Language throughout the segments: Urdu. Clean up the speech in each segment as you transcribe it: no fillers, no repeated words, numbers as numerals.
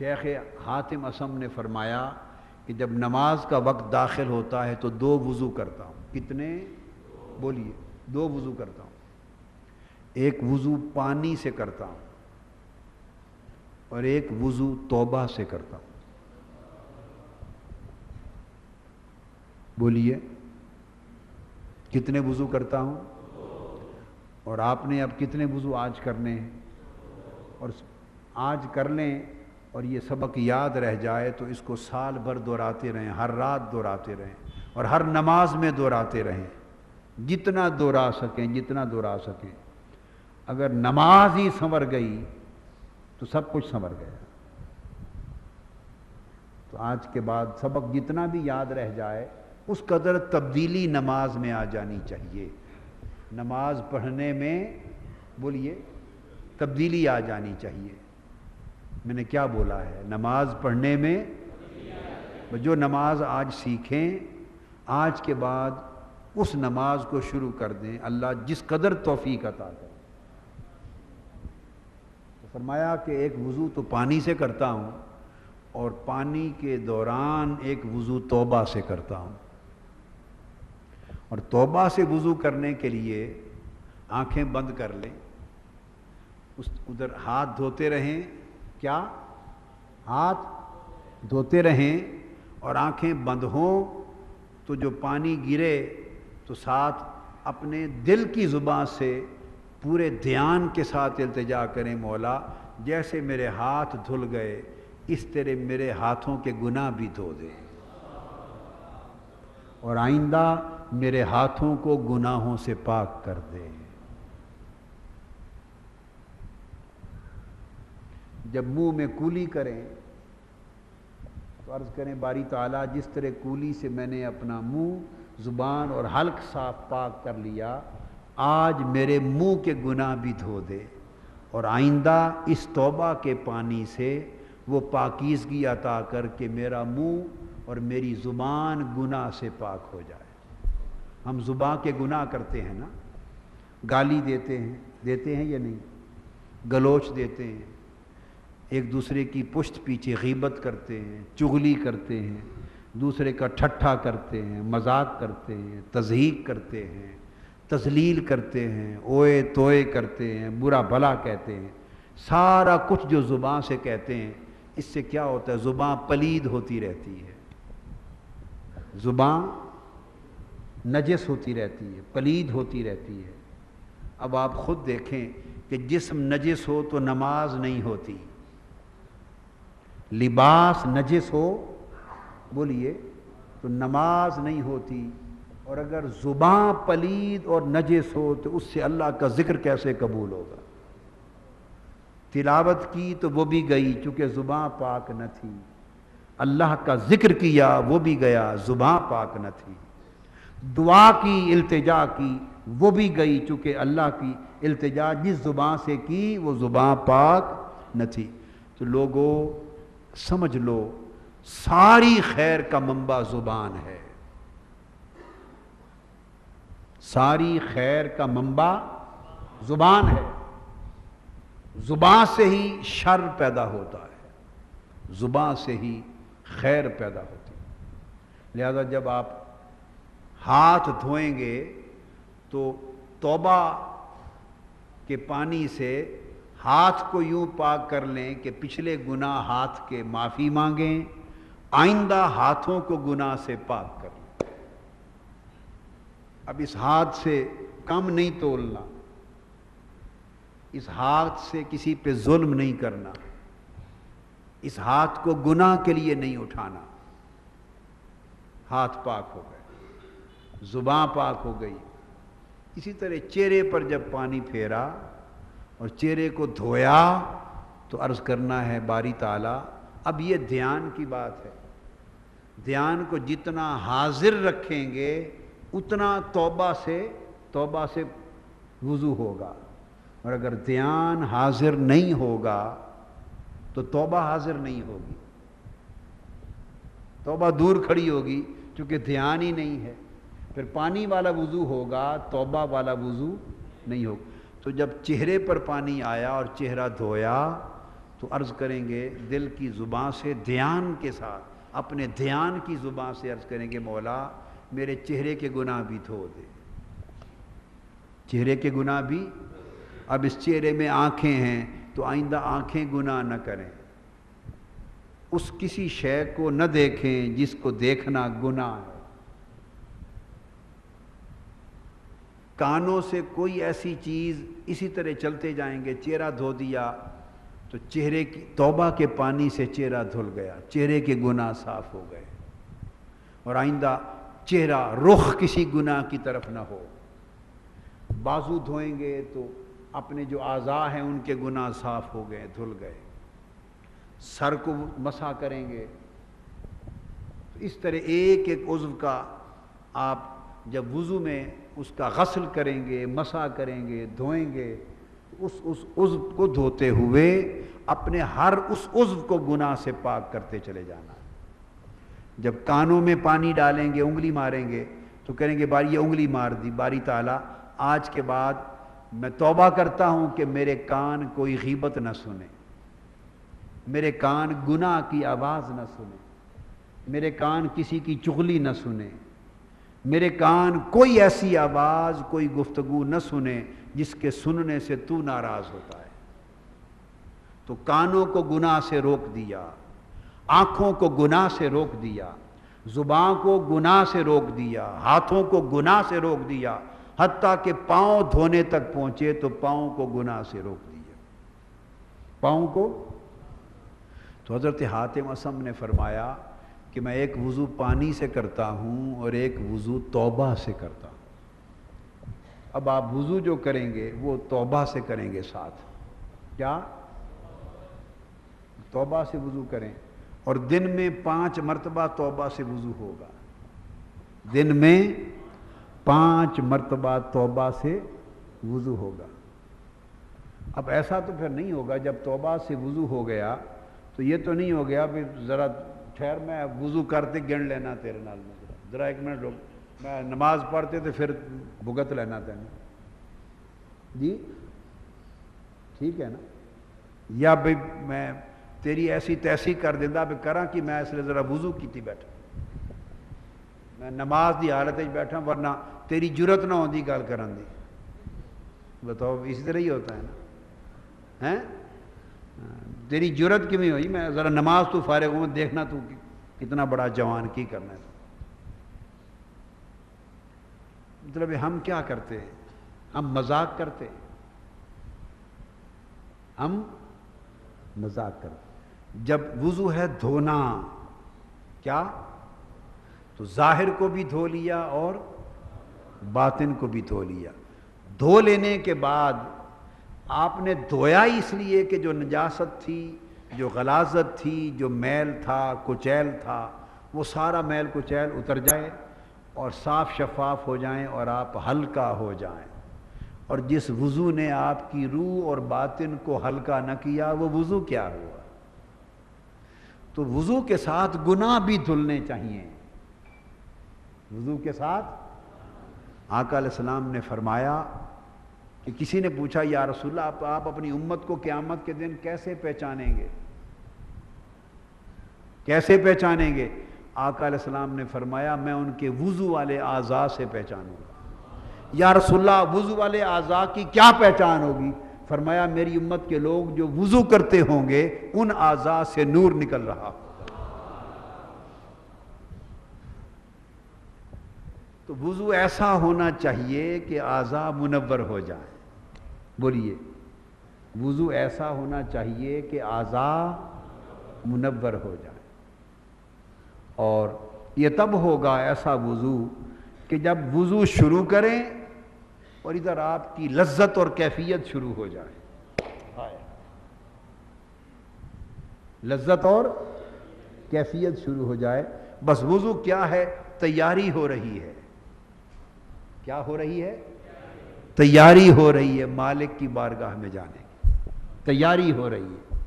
شیخ حاتم اسم نے فرمایا کہ جب نماز کا وقت داخل ہوتا ہے تو 2 وضو کرتا ہوں. کتنے؟ بولیے. 2 وضو کرتا ہوں. ایک وضو پانی سے کرتا ہوں اور ایک وضو توبہ سے کرتا ہوں. بولیے کتنے وضو کرتا ہوں؟ اور آپ نے اب کتنے وضو آج کرنے ہیں؟ اور آج کر لیں اور یہ سبق یاد رہ جائے تو اس کو سال بھر دہراتے رہیں، ہر رات دہراتے رہیں اور ہر نماز میں دہراتے رہیں، جتنا دہرا سکیں جتنا دہرا سکیں. اگر نماز ہی سنور گئی تو سب کچھ سنور گیا. تو آج کے بعد سبق جتنا بھی یاد رہ جائے اس قدر تبدیلی نماز میں آ جانی چاہیے. نماز پڑھنے میں بولیے تبدیلی آ جانی چاہیے. میں نے کیا بولا ہے؟ نماز پڑھنے میں جو نماز آج سیکھیں آج کے بعد اس نماز کو شروع کر دیں. اللہ جس قدر توفیق عطا کرے. تو فرمایا کہ ایک وضو تو پانی سے کرتا ہوں اور پانی کے دوران ایک وضو توبہ سے کرتا ہوں. اور توبہ سے وضو کرنے کے لیے آنکھیں بند کر لیں، ادھر ہاتھ دھوتے رہیں. کیا؟ ہاتھ دھوتے رہیں اور آنکھیں بند ہوں تو جو پانی گرے تو ساتھ اپنے دل کی زبان سے پورے دھیان کے ساتھ التجا کریں، مولا جیسے میرے ہاتھ دھل گئے اس طرح میرے ہاتھوں کے گناہ بھی دھو دے اور آئندہ میرے ہاتھوں کو گناہوں سے پاک کر دے. جب منہ میں کولی کریں تو عرض کریں باری تعالیٰ جس طرح کولی سے میں نے اپنا منہ زبان اور حلق صاف پاک کر لیا آج میرے منہ کے گناہ بھی دھو دے اور آئندہ اس توبہ کے پانی سے وہ پاکیزگی عطا کر کے میرا منہ اور میری زبان گناہ سے پاک ہو جائے. ہم زبان کے گناہ کرتے ہیں نا، گالی دیتے ہیں یا نہیں؟ گلوچ دیتے ہیں، ایک دوسرے کی پشت پیچھے غیبت کرتے ہیں، چغلی کرتے ہیں، دوسرے کا ٹھٹھا کرتے ہیں، مذاق کرتے ہیں، تضحیک کرتے ہیں، تذلیل کرتے ہیں، اوئے توئے کرتے ہیں، برا بھلا کہتے ہیں. سارا کچھ جو زبان سے کہتے ہیں اس سے کیا ہوتا ہے؟ زبان پلید ہوتی رہتی ہے، زبان نجس ہوتی رہتی ہے، پلید ہوتی رہتی ہے. اب آپ خود دیکھیں کہ جسم نجس ہو تو نماز نہیں ہوتی، لباس نجس ہو بولیے تو نماز نہیں ہوتی، اور اگر زبان پلید اور نجس ہو تو اس سے اللہ کا ذکر کیسے قبول ہوگا؟ تلاوت کی تو وہ بھی گئی چونکہ زبان پاک نہ تھی، اللہ کا ذکر کیا وہ بھی گیا زبان پاک نہ تھی، دعا کی التجا کی وہ بھی گئی چونکہ اللہ کی التجا جس زبان سے کی وہ زبان پاک نہ تھی. تو لوگوں سمجھ لو ساری خیر کا منبع زبان ہے، ساری خیر کا منبع زبان ہے. زبان سے ہی شر پیدا ہوتا ہے، زبان سے ہی خیر پیدا ہوتی ہے. لہذا جب آپ ہاتھ دھوئیں گے تو توبہ کے پانی سے ہاتھ کو یوں پاک کر لیں کہ پچھلے گناہ ہاتھ کے معافی مانگیں، آئندہ ہاتھوں کو گناہ سے پاک کر لیں. اب اس ہاتھ سے کم نہیں تولنا، اس ہاتھ سے کسی پہ ظلم نہیں کرنا، اس ہاتھ کو گناہ کے لیے نہیں اٹھانا. ہاتھ پاک ہو گئے، زبان پاک ہو گئی. اسی طرح چہرے پر جب پانی پھیرا اور چہرے کو دھویا تو عرض کرنا ہے باری تعالیٰ اب یہ دھیان کی بات ہے، دھیان کو جتنا حاضر رکھیں گے اتنا توبہ سے وضو ہوگا، اور اگر دھیان حاضر نہیں ہوگا تو توبہ حاضر نہیں ہوگی، توبہ دور کھڑی ہوگی چونکہ دھیان ہی نہیں ہے. پھر پانی والا وضو ہوگا، توبہ والا وضو نہیں ہوگا. تو جب چہرے پر پانی آیا اور چہرہ دھویا تو عرض کریں گے دل کی زبان سے دھیان کے ساتھ، اپنے دھیان کی زبان سے عرض کریں گے مولا میرے چہرے کے گناہ بھی دھو دے، چہرے کے گناہ بھی، اب اس چہرے میں آنکھیں ہیں تو آئندہ آنکھیں گناہ نہ کریں، اس کسی شے کو نہ دیکھیں جس کو دیکھنا گناہ ہے، کانوں سے کوئی ایسی چیز، اسی طرح چلتے جائیں گے، چہرہ دھو دیا تو چہرے کی توبہ کے پانی سے چہرہ دھل گیا، چہرے کے گناہ صاف ہو گئے، اور آئندہ چہرہ رخ کسی گناہ کی طرف نہ ہو۔ بازو دھوئیں گے تو اپنے جو اعضاء ہیں ان کے گناہ صاف ہو گئے، دھل گئے، سر کو مسح کریں گے، تو اس طرح ایک ایک عضو کا آپ جب وضو میں اس کا غسل کریں گے، مسح کریں گے، دھوئیں گے، اس عضو کو دھوتے ہوئے اپنے ہر اس عضو کو گناہ سے پاک کرتے چلے جانا۔ جب کانوں میں پانی ڈالیں گے، انگلی ماریں گے تو کہیں گے باری یہ انگلی مار دی، باری تعالیٰ آج کے بعد میں توبہ کرتا ہوں کہ میرے کان کوئی غیبت نہ سنے، میرے کان گناہ کی آواز نہ سنے، میرے کان کسی کی چغلی نہ سنے، میرے کان کوئی ایسی آواز، کوئی گفتگو نہ سنے جس کے سننے سے تو ناراض ہوتا ہے۔ تو کانوں کو گناہ سے روک دیا، آنکھوں کو گناہ سے روک دیا، زبان کو گناہ سے روک دیا، ہاتھوں کو گناہ سے روک دیا، حتیٰ کہ پاؤں دھونے تک پہنچے تو پاؤں کو گناہ سے روک دیا، پاؤں کو۔ تو حضرت حاتم اصم نے فرمایا کہ میں ایک وضو پانی سے کرتا ہوں اور ایک وضو توبہ سے کرتا ہوں۔ اب آپ وضو جو کریں گے وہ توبہ سے کریں گے، ساتھ کیا؟ توبہ سے وضو کریں، اور دن میں 5 مرتبہ توبہ سے وضو ہوگا، دن میں 5 مرتبہ توبہ سے وضو ہوگا۔ اب ایسا تو پھر نہیں ہوگا جب توبہ سے وضو ہو گیا تو یہ تو نہیں ہو گیا پھر ذرا ٹھہر میں وضو کرتے گن لینا تیرے نال میں، ذرا 1 منٹ رک، میں نماز پڑھتے تو پھر بھگت لینا تینے، جی ٹھیک ہے نا، یا بھئی میں تیری ایسی تیسی کر دینا بھی کراں کہ میں اس لیے ذرا وضو کیتی بیٹھا، میں نماز دی حالت وچ بیٹھا ورنہ تیری جرت نہ ہوندی گل کرن دی۔ بتاؤ اسی طرح ہی ہوتا ہے نا، ہیں تیری جرت کیوں ہوئی، میں ذرا نماز تو فارغ ہوں دیکھنا تو کتنا بڑا جوان کی کرنا ہے۔ مطلب ہم کیا کرتے ہیں، ہم مذاق کرتے ہیں، ہم مذاق کرتے۔ جب وضو ہے دھونا، کیا؟ تو ظاہر کو بھی دھو لیا اور باطن کو بھی دھو لیا۔ دھو لینے کے بعد آپ نے دھویا اس لیے کہ جو نجاست تھی، جو غلاظت تھی، جو میل تھا، کچیل تھا، وہ سارا میل کچیل اتر جائے اور صاف شفاف ہو جائیں اور آپ ہلکا ہو جائیں۔ اور جس وضو نے آپ کی روح اور باطن کو ہلکا نہ کیا وہ وضو کیا ہوا؟ تو وضو کے ساتھ گناہ بھی دھلنے چاہیے، وضو کے ساتھ۔ آقا علیہ السلام نے فرمایا کہ کسی نے پوچھا یا رسول اللہ آپ اپنی امت کو قیامت کے دن کیسے پہچانیں گے، کیسے پہچانیں گے؟ آقا علیہ السلام نے فرمایا میں ان کے وضو والے اعضاء سے پہچانوں گا۔ یا رسول اللہ وضو والے اعضاء کی کیا پہچان ہوگی؟ فرمایا میری امت کے لوگ جو وضو کرتے ہوں گے ان اعضاء سے نور نکل رہا ہوگا۔ تو وضو ایسا ہونا چاہیے کہ اعضاء منور ہو جائیں، بولیے وضو ایسا ہونا چاہیے کہ اعضاء منور ہو جائیں، اور یہ تب ہوگا ایسا وضو کہ جب وضو شروع کریں اور ادھر آپ کی لذت اور کیفیت شروع ہو جائے، لذت اور کیفیت شروع ہو جائے۔ بس وضو کیا ہے؟ تیاری ہو رہی ہے، کیا ہو رہی ہے؟ تیاری ہو رہی ہے مالک کی بارگاہ میں جانے کی، تیاری ہو رہی ہے۔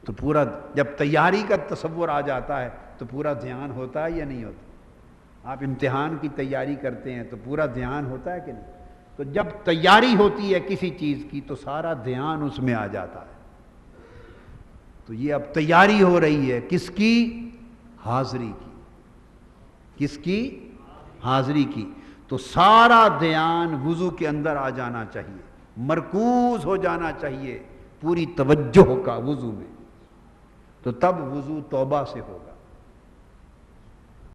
تو پورا جب تیاری کا تصور آ جاتا ہے تو پورا دھیان ہوتا ہے یا نہیں ہوتا؟ آپ امتحان کی تیاری کرتے ہیں تو پورا دھیان ہوتا ہے کہ نہیں؟ تو جب تیاری ہوتی ہے کسی چیز کی تو سارا دھیان اس میں آ جاتا ہے. تو یہ اب تیاری ہو رہی ہے کس کی؟ حاضری کی. کس کی؟ حاضری کی. تو سارا دھیان وضو کے اندر آ جانا چاہیے، مرکوز ہو جانا چاہیے، پوری توجہ کا وضو میں. تو تب وضو توبہ سے ہوگا.